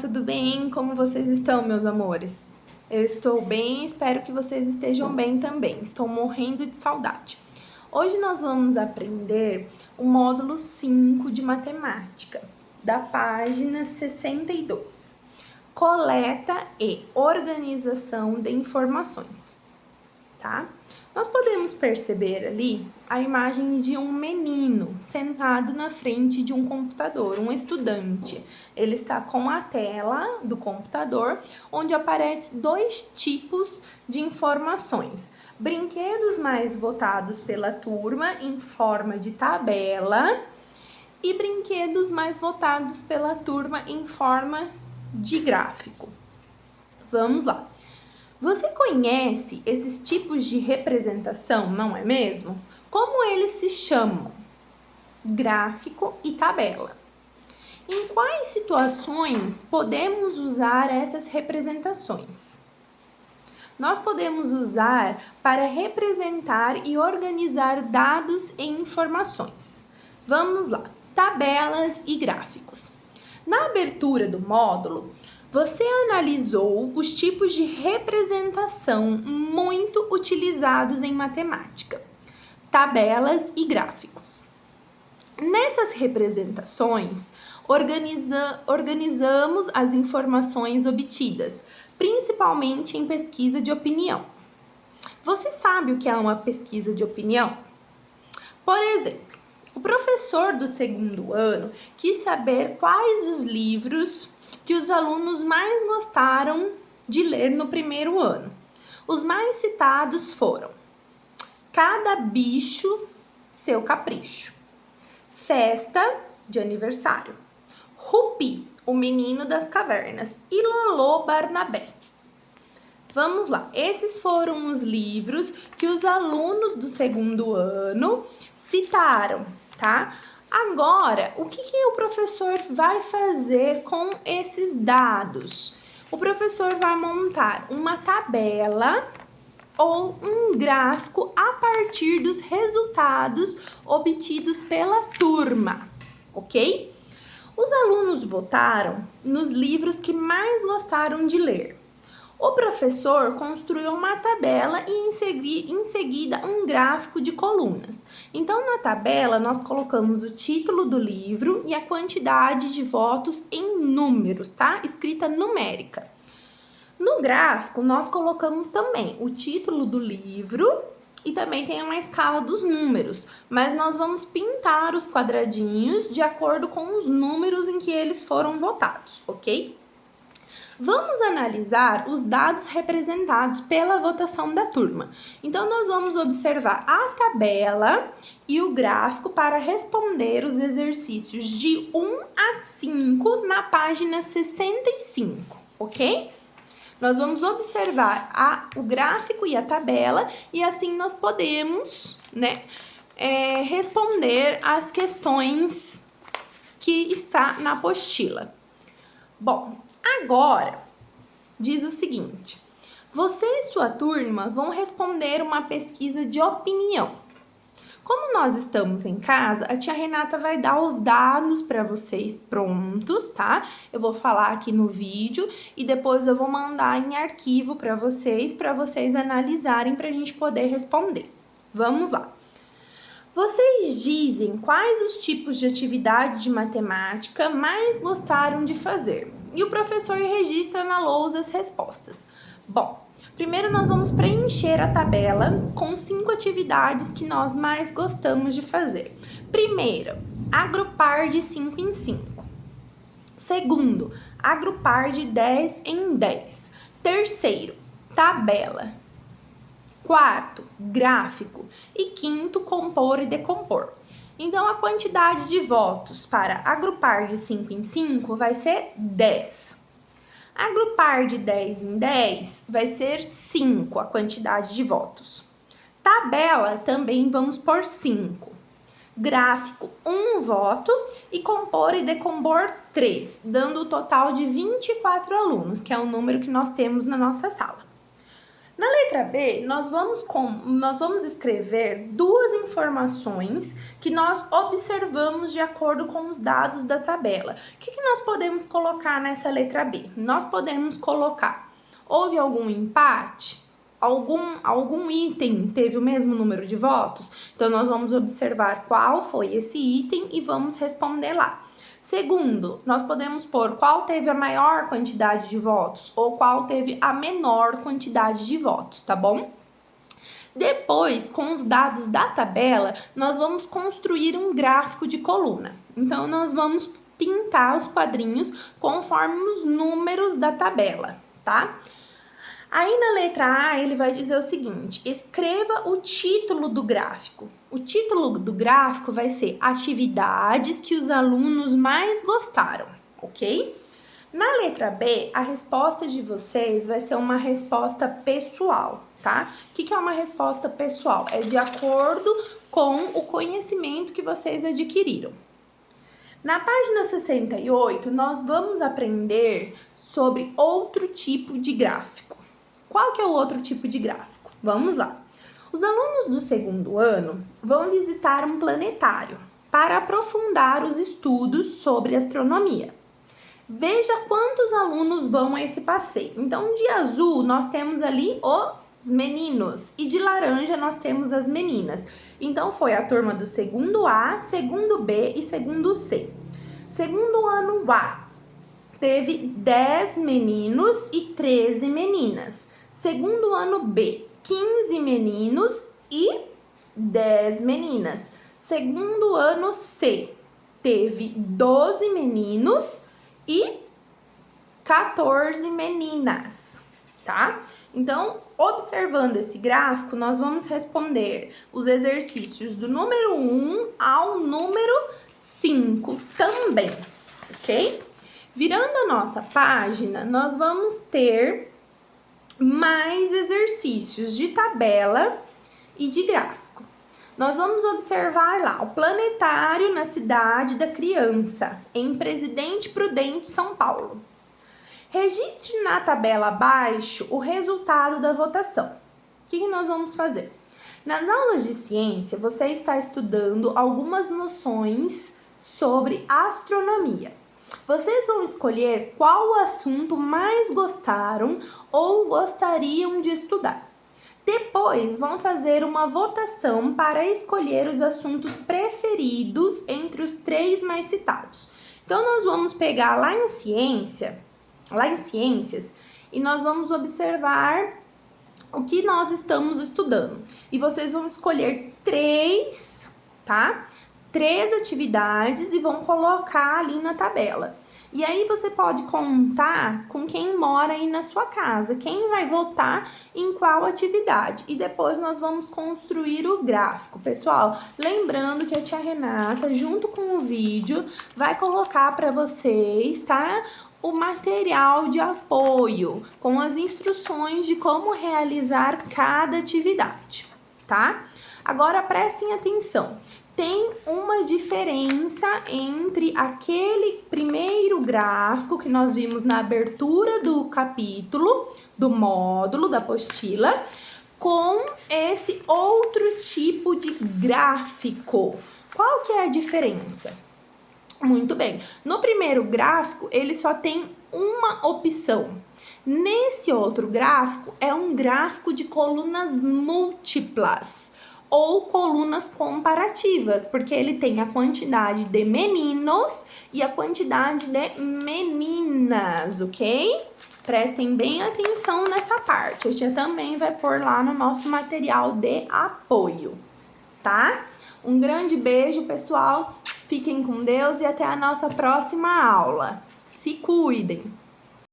tudo bem? Como vocês estão, meus amores? Eu estou bem, espero que vocês estejam bem também. Estou morrendo de saudade. Hoje nós vamos aprender o módulo 5 de matemática, da página 62. Coleta e organização de informações, tá? Nós podemos perceber ali a imagem de um menino sentado na frente de um computador, um estudante. Ele está com a tela do computador, onde aparecem dois tipos de informações. Brinquedos mais votados pela turma em forma de tabela e brinquedos mais votados pela turma em forma de gráfico. Vamos lá. Você conhece esses tipos de representação, não é mesmo? Como eles se chamam? Gráfico e tabela. Em quais situações podemos usar essas representações? Nós podemos usar para representar e organizar dados e informações. Vamos lá, tabelas e gráficos. Na abertura do módulo, você analisou os tipos de representação muito utilizados em matemática, tabelas e gráficos. Nessas representações, organizamos as informações obtidas, principalmente em pesquisa de opinião. Você sabe o que é uma pesquisa de opinião? Por exemplo, o professor do segundo ano quis saber quais os livros que os alunos mais gostaram de ler no primeiro ano. Os mais citados foram Cada Bicho Seu Capricho, Festa de Aniversário, Rupi, o Menino das Cavernas e Lolô Barnabé. Vamos lá, esses foram os livros que os alunos do segundo ano citaram, tá? Agora, o que o professor vai fazer com esses dados? O professor vai montar uma tabela ou um gráfico a partir dos resultados obtidos pela turma, ok? Os alunos votaram nos livros que mais gostaram de ler. O professor construiu uma tabela e em seguida um gráfico de colunas. Então, na tabela, nós colocamos o título do livro e a quantidade de votos em números, tá? Escrita numérica. No gráfico, nós colocamos também o título do livro e também tem uma escala dos números, mas nós vamos pintar os quadradinhos de acordo com os números em que eles foram votados, ok? Vamos analisar os dados representados pela votação da turma. Então, nós vamos observar a tabela e o gráfico para responder os exercícios de 1 a 5 na página 65, ok? Nós vamos observar o gráfico e a tabela e assim nós podemos, responder as questões que está na apostila. Bom, agora diz o seguinte: você e sua turma vão responder uma pesquisa de opinião. Como nós estamos em casa, a tia Renata vai dar os dados para vocês prontos, tá? Eu vou falar aqui no vídeo e depois eu vou mandar em arquivo para vocês analisarem para a gente poder responder. Vamos lá. Vocês dizem quais os tipos de atividade de matemática mais gostaram de fazer. E o professor registra na lousa as respostas. Bom, primeiro nós vamos preencher a tabela com 5 atividades que nós mais gostamos de fazer. Primeiro, agrupar de 5 em 5. Segundo, agrupar de 10 em 10. Terceiro, tabela. Quarto, gráfico. E quinto, compor e decompor. Então, a quantidade de votos para agrupar de 5 em 5 vai ser 10. Agrupar de 10 em 10 vai ser 5 a quantidade de votos. Tabela também vamos por 5. Gráfico, 1 voto. E compor e decompor 3, dando o total de 24 alunos, que é o número que nós temos na nossa sala. Na letra B, nós vamos escrever duas informações que nós observamos de acordo com os dados da tabela. O que nós podemos colocar nessa letra B? Nós podemos colocar: houve algum empate? Algum item teve o mesmo número de votos? Então, nós vamos observar qual foi esse item e vamos responder lá. Segundo, nós podemos pôr qual teve a maior quantidade de votos ou qual teve a menor quantidade de votos, tá bom? Depois, com os dados da tabela, nós vamos construir um gráfico de coluna. Então, nós vamos pintar os quadrinhos conforme os números da tabela, tá? Aí na letra A ele vai dizer o seguinte: escreva o título do gráfico. O título do gráfico vai ser atividades que os alunos mais gostaram, ok? Na letra B, a resposta de vocês vai ser uma resposta pessoal, tá? O que é uma resposta pessoal? É de acordo com o conhecimento que vocês adquiriram. Na página 68, nós vamos aprender sobre outro tipo de gráfico. Qual que é o outro tipo de gráfico? Vamos lá. Os alunos do segundo ano vão visitar um planetário para aprofundar os estudos sobre astronomia. Veja quantos alunos vão a esse passeio. Então, de azul, nós temos ali os meninos e de laranja nós temos as meninas. Então, foi a turma do segundo A, segundo B e segundo C. Segundo ano A, teve 10 meninos e 13 meninas. Segundo ano B, 15 meninos e 10 meninas. Segundo ano C, teve 12 meninos e 14 meninas, tá? Então, observando esse gráfico, nós vamos responder os exercícios do número 1 ao número 5 também, ok? Virando a nossa página, nós vamos ter mais exercícios de tabela e de gráfico. Nós vamos observar lá o planetário na cidade da criança, em Presidente Prudente, São Paulo. Registre na tabela abaixo o resultado da votação. O que nós vamos fazer? Nas aulas de ciência, você está estudando algumas noções sobre astronomia. Vocês vão escolher qual o assunto mais gostaram ou gostariam de estudar. Depois, vão fazer uma votação para escolher os assuntos preferidos entre os 3 mais citados. Então, nós vamos pegar lá em ciências, e nós vamos observar o que nós estamos estudando. E vocês vão escolher 3, tá? 3 atividades e vão colocar ali na tabela. E aí você pode contar com quem mora aí na sua casa, quem vai votar em qual atividade. E depois nós vamos construir o gráfico. Pessoal, lembrando que a tia Renata, junto com o vídeo, vai colocar para vocês, tá? O material de apoio com as instruções de como realizar cada atividade, tá? Agora prestem atenção. Tem uma diferença entre aquele primeiro gráfico que nós vimos na abertura do capítulo, do módulo, da apostila, com esse outro tipo de gráfico. Qual que é a diferença? Muito bem. No primeiro gráfico, ele só tem uma opção. Nesse outro gráfico, é um gráfico de colunas múltiplas ou colunas comparativas, porque ele tem a quantidade de meninos e a quantidade de meninas, ok? Prestem bem atenção nessa parte. A gente também vai pôr lá no nosso material de apoio, tá? Um grande beijo, pessoal. Fiquem com Deus e até a nossa próxima aula. Se cuidem!